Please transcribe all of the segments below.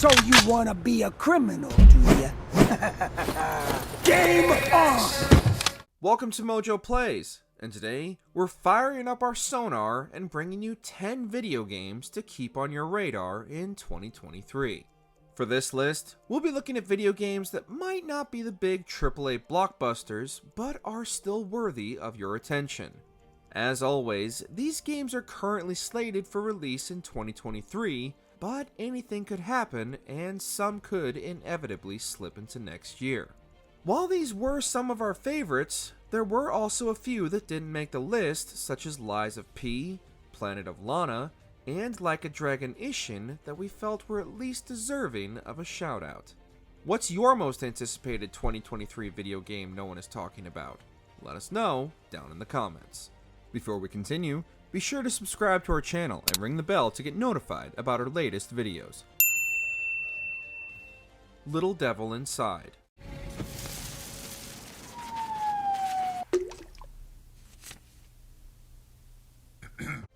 So you wanna be a criminal, do ya? Game on! Welcome to MojoPlays, and today we're firing up our sonar and bringing you 10 video games to keep on your radar in 2023. For this list, we'll be looking at video games that might not be the big AAA blockbusters, but are still worthy of your attention. As always, these games are currently slated for release in 2023, but anything could happen and some could inevitably slip into next year. While these were some of our favorites, there were also a few that didn't make the list, such as Lies of P, Planet of Lana, and Like a Dragon Ishin that we felt were at least deserving of a shout out. What's your most anticipated 2023 video game no one is talking about? Let us know down in the comments. Before we continue, be sure to subscribe to our channel and ring the bell to get notified about our latest videos. Little Devil Inside.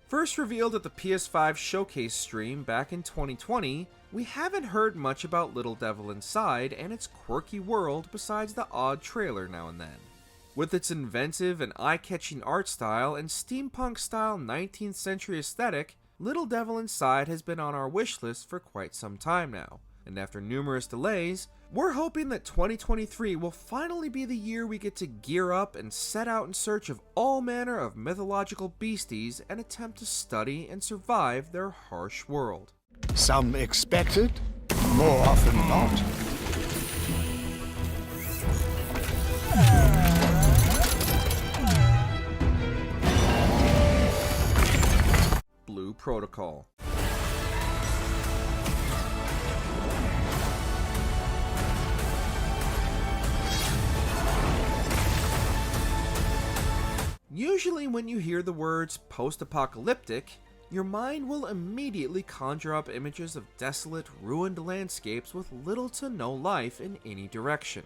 First revealed at the PS5 showcase stream back in 2020, we haven't heard much about Little Devil Inside and its quirky world besides the odd trailer now and then. With its inventive and eye-catching art style and steampunk-style 19th century aesthetic, Little Devil Inside has been on our wishlist for quite some time now, and after numerous delays, we're hoping that 2023 will finally be the year we get to gear up and set out in search of all manner of mythological beasties and attempt to study and survive their harsh world. Some expected, more often not. Blue Protocol. Usually when you hear the words post-apocalyptic, your mind will immediately conjure up images of desolate, ruined landscapes with little to no life in any direction.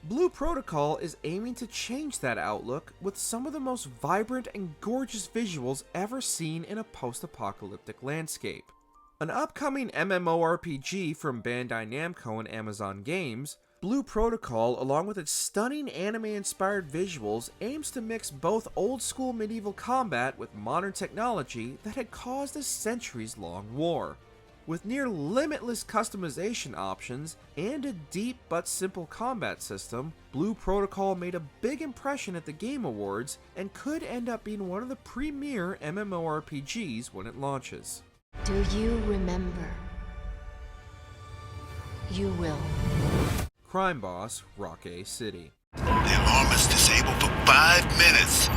Blue Protocol is aiming to change that outlook with some of the most vibrant and gorgeous visuals ever seen in a post-apocalyptic landscape. An upcoming MMORPG from Bandai Namco and Amazon Games, Blue Protocol, along with its stunning anime-inspired visuals, aims to mix both old-school medieval combat with modern technology that had caused a centuries-long war. With near limitless customization options and a deep but simple combat system, Blue Protocol made a big impression at the Game Awards and could end up being one of the premier MMORPGs when it launches. Do you remember? You will. Crime Boss Rockay City. The alarm is disabled for 5 minutes.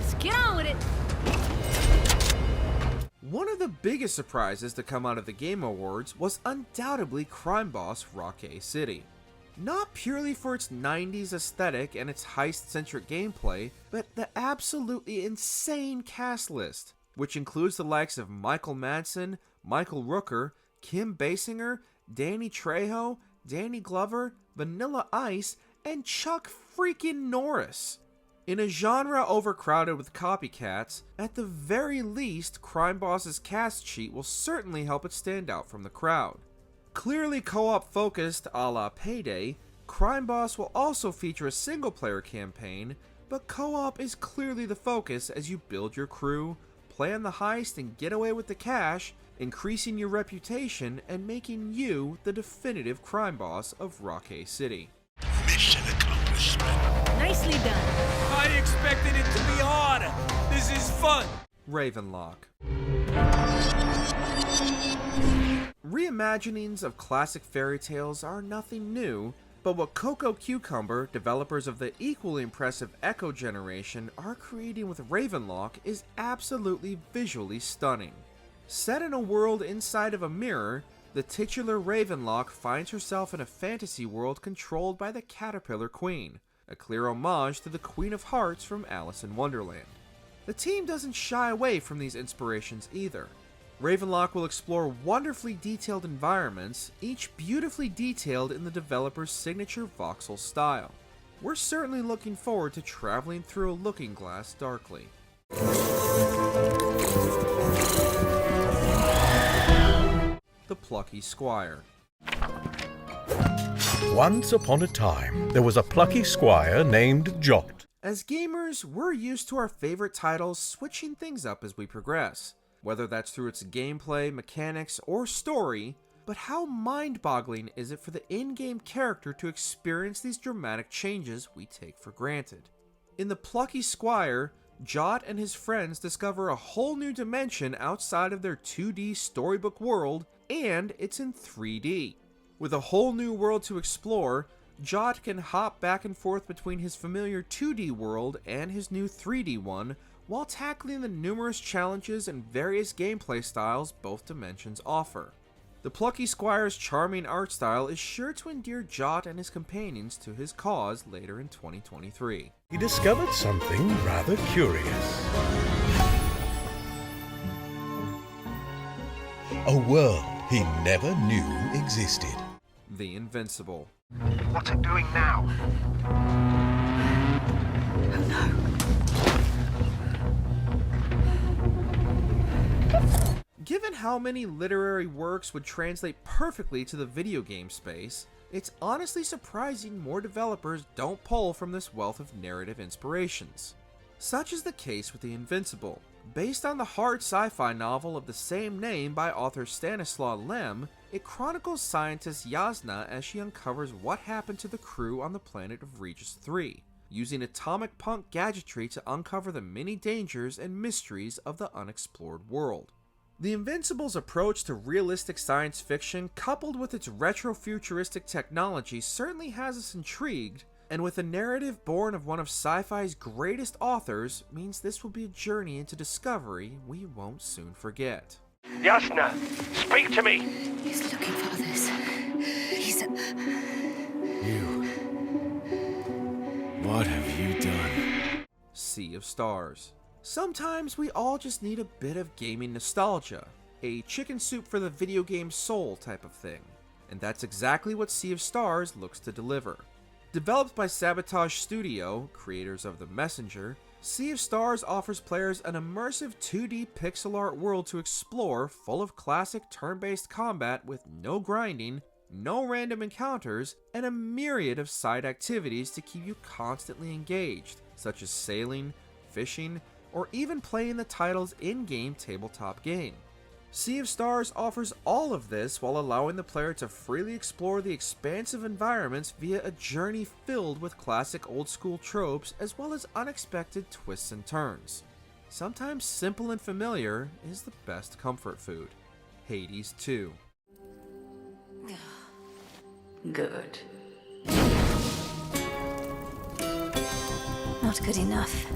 Let's get on with it! One of the biggest surprises to come out of the Game Awards was undoubtedly Crime Boss Rockay City. Not purely for its 90s aesthetic and its heist-centric gameplay, but the absolutely insane cast list, which includes the likes of Michael Madsen, Michael Rooker, Kim Basinger, Danny Trejo, Danny Glover, Vanilla Ice, and Chuck freaking Norris. In a genre overcrowded with copycats, at the very least, Crime Boss's cast sheet will certainly help it stand out from the crowd. Clearly co-op focused a la Payday, Crime Boss will also feature a single-player campaign, but co-op is clearly the focus as you build your crew, plan the heist and get away with the cash, increasing your reputation and making you the definitive crime boss of Rockay City. Mission accomplishment. Nicely done. I expected it to be harder. This is fun. Ravenlock. Reimaginings of classic fairy tales are nothing new, but what Coco Cucumber, developers of the equally impressive Echo Generation, are creating with Ravenlock is absolutely visually stunning. Set in a world inside of a mirror, the titular Ravenlock finds herself in a fantasy world controlled by the Caterpillar Queen, a clear homage to the Queen of Hearts from Alice in Wonderland. The team doesn't shy away from these inspirations either. Ravenlock will explore wonderfully detailed environments, each beautifully detailed in the developer's signature voxel style. We're certainly looking forward to traveling through a looking glass darkly. Plucky Squire. Once upon a time, there was a plucky squire named Jot. As gamers, we're used to our favorite titles switching things up as we progress, whether that's through its gameplay, mechanics, or story. But how mind-boggling is it for the in-game character to experience these dramatic changes we take for granted? In the Plucky Squire, Jot and his friends discover a whole new dimension outside of their 2D storybook world, and it's in 3D. With a whole new world to explore, Jot can hop back and forth between his familiar 2D world and his new 3D one, while tackling the numerous challenges and various gameplay styles both dimensions offer. The Plucky Squire's charming art style is sure to endear Jot and his companions to his cause later in 2023. He discovered something rather curious. A world he never knew existed. The Invincible. What's it doing now? Given how many literary works would translate perfectly to the video game space, it's honestly surprising more developers don't pull from this wealth of narrative inspirations. Such is the case with The Invincible. Based on the hard sci-fi novel of the same name by author Stanislaw Lem, it chronicles scientist Yasna as she uncovers what happened to the crew on the planet of Regis III, using atomic punk gadgetry to uncover the many dangers and mysteries of the unexplored world. The Invincible's approach to realistic science fiction, coupled with its retro-futuristic technology, certainly has us intrigued, and with a narrative born of one of sci-fi's greatest authors, means this will be a journey into discovery we won't soon forget. Yasna, speak to me! He's looking for others. He's... You. What have you done? Sea of Stars. Sometimes we all just need a bit of gaming nostalgia, a chicken soup for the video game soul type of thing, and that's exactly what Sea of Stars looks to deliver. Developed by Sabotage Studio, creators of The Messenger, Sea of Stars offers players an immersive 2D pixel art world to explore, full of classic turn-based combat with no grinding, no random encounters, and a myriad of side activities to keep you constantly engaged, such as sailing, fishing, or even playing the title's in-game tabletop game. Sea of Stars offers all of this while allowing the player to freely explore the expansive environments via a journey filled with classic old-school tropes as well as unexpected twists and turns. Sometimes simple and familiar is the best comfort food. Hades 2. Good. Not good enough.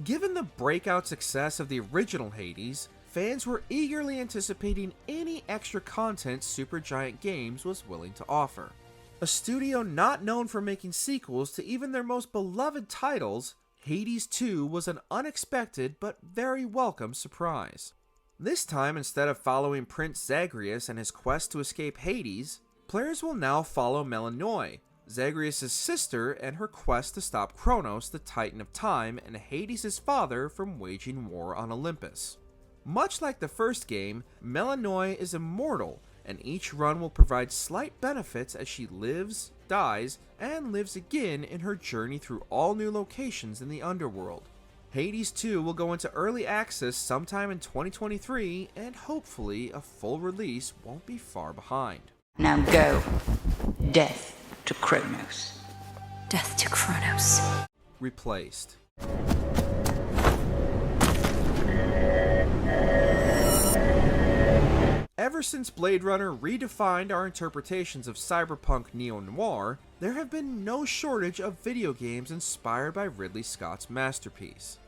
Given the breakout success of the original Hades, fans were eagerly anticipating any extra content Supergiant Games was willing to offer. A studio not known for making sequels to even their most beloved titles, Hades 2 was an unexpected but very welcome surprise. This time, instead of following Prince Zagreus and his quest to escape Hades, players will now follow Melanoi, Zagreus' sister, and her quest to stop Kronos, the Titan of Time, and Hades' father from waging war on Olympus. Much like the first game, Melanoi is immortal, and each run will provide slight benefits as she lives, dies, and lives again in her journey through all new locations in the underworld. Hades 2 will go into early access sometime in 2023, and hopefully a full release won't be far behind. Now go. Death to Kronos. Death to Kronos. Replaced. Ever since Blade Runner redefined our interpretations of cyberpunk neo-noir, there have been no shortage of video games inspired by Ridley Scott's masterpiece.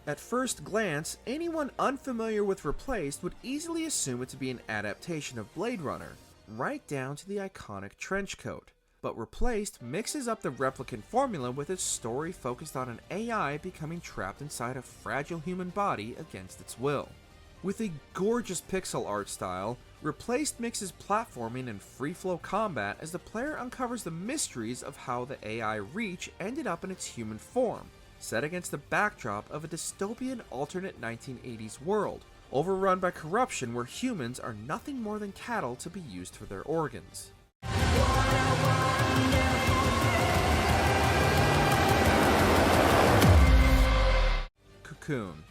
At first glance, anyone unfamiliar with Replaced would easily assume it to be an adaptation of Blade Runner, right down to the iconic trench coat. But Replaced mixes up the replicant formula with its story focused on an AI becoming trapped inside a fragile human body against its will. With a gorgeous pixel art style, Replaced mixes platforming and free-flow combat as the player uncovers the mysteries of how the AI Reach ended up in its human form, set against the backdrop of a dystopian alternate 1980s world, overrun by corruption where humans are nothing more than cattle to be used for their organs. Cocoon.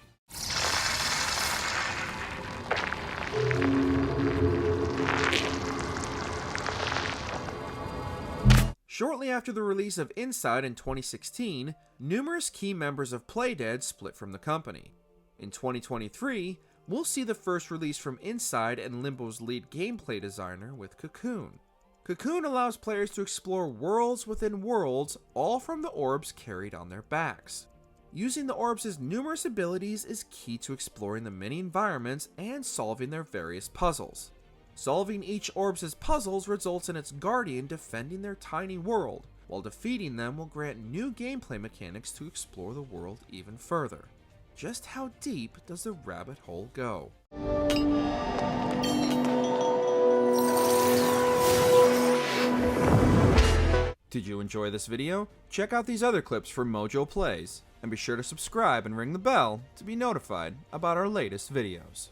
Shortly after the release of Inside in 2016, numerous key members of Playdead split from the company. In 2023, we'll see the first release from Inside and Limbo's lead gameplay designer with Cocoon. Cocoon allows players to explore worlds within worlds, all from the orbs carried on their backs. Using the orbs' numerous abilities is key to exploring the many environments and solving their various puzzles. Solving each orb's puzzles results in its guardian defending their tiny world, while defeating them will grant new gameplay mechanics to explore the world even further. Just how deep does the rabbit hole go? Did you enjoy this video? Check out these other clips from MojoPlays, and be sure to subscribe and ring the bell to be notified about our latest videos.